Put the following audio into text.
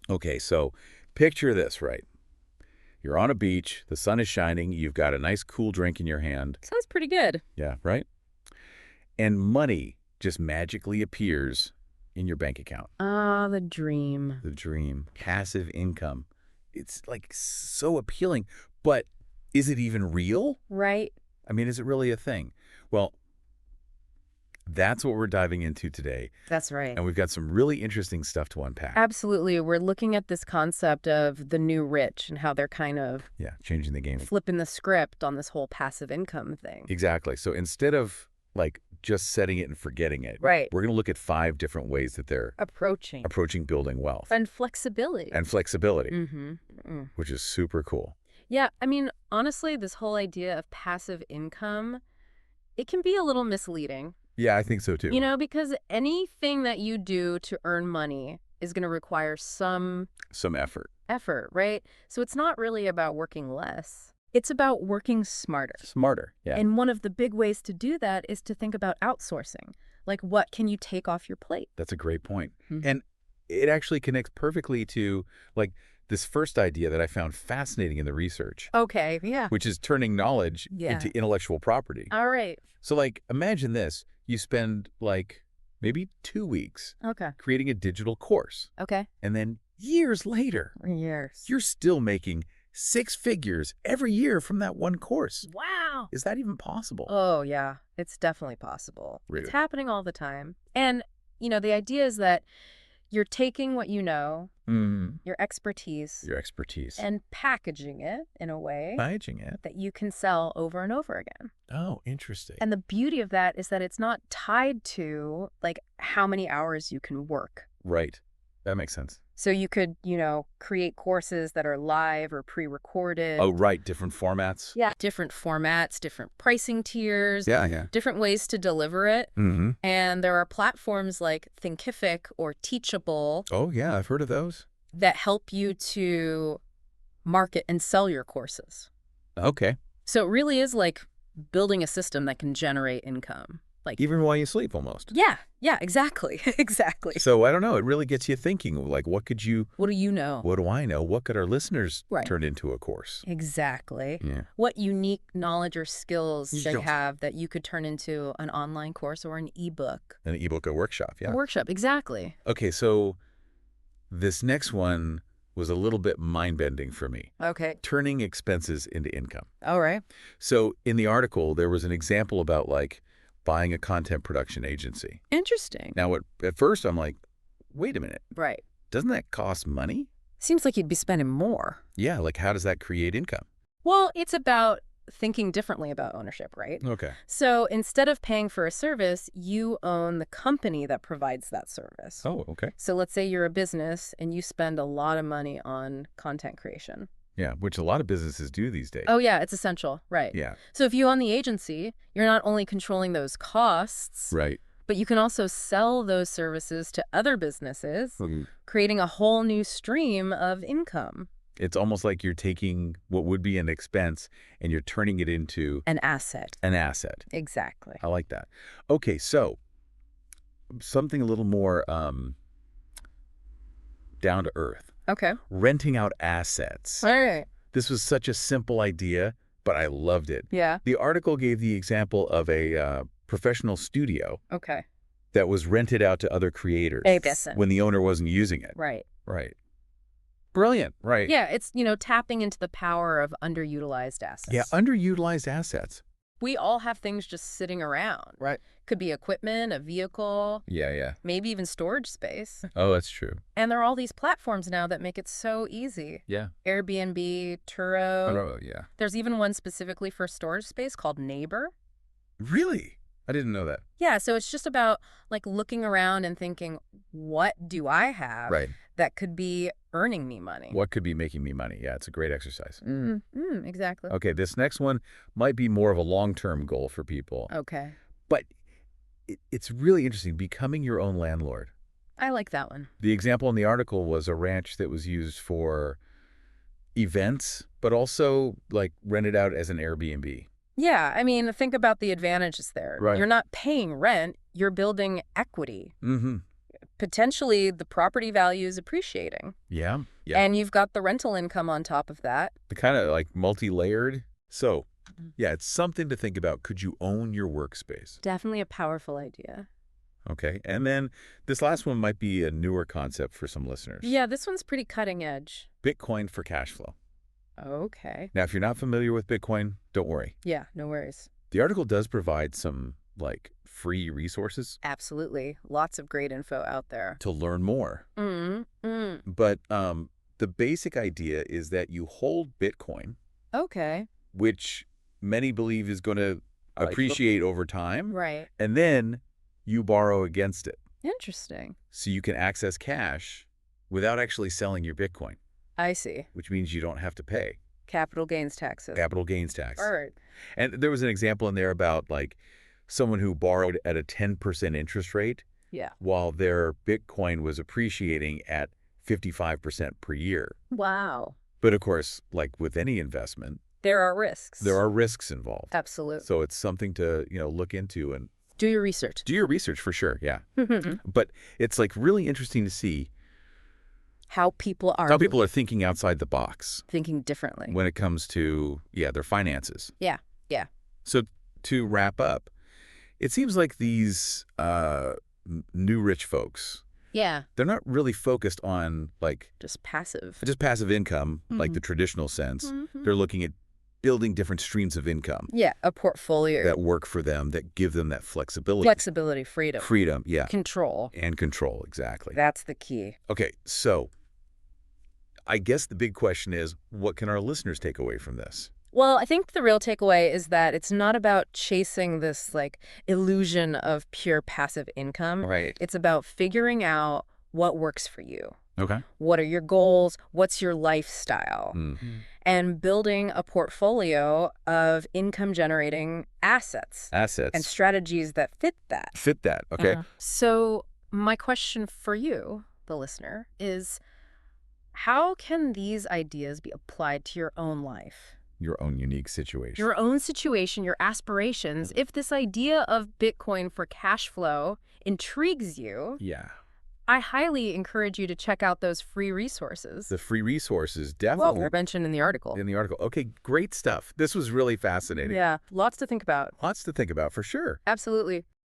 Okay, so picture this, right? You're on a beach, the sun is shining, you've got a nice cool drink in your hand. Sounds pretty good. Yeah, right? And money just magically appears in your bank account. Ah, the dream. The dream, passive income. It's like so appealing, but is it even real? Right? I mean, is it really a thing? Well, that's what we're diving into today. That's right. And we've got some really interesting stuff to unpack. Absolutely. We're looking at this concept of the new rich and how they're kind of Yeah, changing the game. flipping the script on this whole passive income thing. Exactly. So instead of like just setting it and forgetting it, Right. we're going to look at 5 different ways that they're approaching building wealth. And flexibility. And flexibility, Mm-hmm. which is super cool. Yeah, I mean, honestly, this whole idea of passive income, it can be a little misleading. Yeah, I think so too. You know, because anything that you do to earn money is going to require some effort. right? So it's not really about working less. It's about working smarter. Smarter, yeah. And one of the big ways to do that is to think about outsourcing. Like, what can you take off your plate? That's a great point. Mm-hmm. And it actually connects perfectly to like this first idea that I found fascinating in the research. Okay, yeah. Which is turning knowledge into intellectual property. All right. So like, imagine this. You spend like maybe 2 weeks creating a digital course. Okay. And then years later, you're still making 6 figures every year from that one course. Wow. Is that even possible? Oh, yeah. It's definitely possible. Really? It's happening all the time. And, you know, the idea is that you're taking what you know, your expertise, and packaging it in a way that you can sell over and over again. Oh, interesting. And the beauty of that is that it's not tied to, like, how many hours you can work. Right. That makes sense. So you could, you know, create courses that are live or pre-recorded. Oh, right. Different formats. Yeah. Different formats, different pricing tiers. Yeah. Different ways to deliver it. Mm-hmm. And there are platforms like Thinkific or Teachable. Oh, yeah. I've heard of those. That help you to market and sell your courses. Okay. So it really is like building a system that can generate income. Like, even while you sleep, almost. Yeah, exactly. Exactly. So I don't know. It really gets you thinking, like, what do you know? What do I know? What could our listeners turn into a course? Exactly. Yeah. What unique knowledge or skills they have that you could turn into an online course or an ebook? An ebook, a workshop, yeah. A workshop, exactly. Okay, so this next one was a little bit mind-bending for me. Okay. Turning expenses into income. All right. So in the article, there was an example about, like, buying a content production agency. Interesting. Now, at first, I'm like, wait a minute. Right. Doesn't that cost money? Seems like you'd be spending more. Yeah, like how does that create income? Well, it's about thinking differently about ownership, right? Okay. So instead of paying for a service, you own the company that provides that service. Oh, okay. So let's say you're a business and you spend a lot of money on content creation. Yeah, which a lot of businesses do these days. Oh, yeah, it's essential. Right. Yeah. So if you own the agency, you're not only controlling those costs, right, but you can also sell those services to other businesses, creating a whole new stream of income. It's almost like you're taking what would be an expense and you're turning it into an asset. An asset. Exactly. I like that. Okay, so something a little more down to earth. Okay. Renting out assets. All right. This was such a simple idea, but I loved it. Yeah. The article gave the example of a professional studio. Okay. That was rented out to other creators. When the owner wasn't using it. Right. Right. Brilliant. Right. Yeah, it's, you know, tapping into the power of underutilized assets. Yeah, underutilized assets. We all have things just sitting around. Right. Could be equipment, a vehicle. Yeah. Maybe even storage space. Oh, that's true. And there are all these platforms now that make it so easy. Yeah. Airbnb, Turo. Oh, yeah. There's even one specifically for storage space called Neighbor. Really? I didn't know that. Yeah, so it's just about like looking around and thinking, what do I have that could be earning me money? What could be making me money? Yeah, it's a great exercise. Exactly. Okay, this next one might be more of a long-term goal for people. Okay. But it's really interesting, becoming your own landlord. I like that one. The example in the article was a ranch that was used for events, but also like rented out as an Airbnb. Yeah, I mean, think about the advantages there. Right. You're not paying rent, you're building equity. potentially the property value is appreciating. Yeah, yeah. And you've got the rental income on top of that. The kind of like multi-layered. So, yeah, it's something to think about. Could you own your workspace? Definitely a powerful idea. Okay. And then this last one might be a newer concept for some listeners. Yeah, this one's pretty cutting edge. Bitcoin for cash flow. Okay. Now, if you're not familiar with Bitcoin, don't worry. Yeah, no worries. The article does provide some, like, free resources. Absolutely. Lots of great info out there. To learn more. But the basic idea is that you hold Bitcoin. Okay. Which many believe is going to appreciate over time. Right. And then you borrow against it. Interesting. So you can access cash without actually selling your Bitcoin. I see. Which means you don't have to pay. Capital gains taxes. Capital gains tax. All right. And there was an example in there about like someone who borrowed at a 10% interest rate. Yeah. While their Bitcoin was appreciating at 55% per year. Wow. But of course, like with any investment, there are risks. There are risks involved. Absolutely. So it's something to, look into and do your research. Do your research for sure, yeah. But it's like really interesting to see how people are thinking outside the box. Thinking differently. When it comes to, their finances. Yeah, yeah. So to wrap up, it seems like these new rich folks, they're not really focused on like just passive income, like the traditional sense. They're looking at building different streams of income. Yeah, a portfolio. That work for them, that give them that flexibility. Flexibility, freedom. Freedom, yeah. Control. And control, exactly. That's the key. Okay, so I guess the big question is, what can our listeners take away from this? Well, I think the real takeaway is that it's not about chasing this like illusion of pure passive income. Right. It's about figuring out what works for you. Okay. What are your goals? What's your lifestyle? And building a portfolio of income-generating assets. And strategies that fit that. Okay. So my question for you, the listener, is how can these ideas be applied to your own life? Your own unique situation. Your own situation, your aspirations. If this idea of Bitcoin for cash flow intrigues you, I highly encourage you to check out those free resources. The free resources, definitely. Well, mentioned in the article. Okay, great stuff. This was really fascinating. Yeah, lots to think about. Lots to think about, for sure. Absolutely.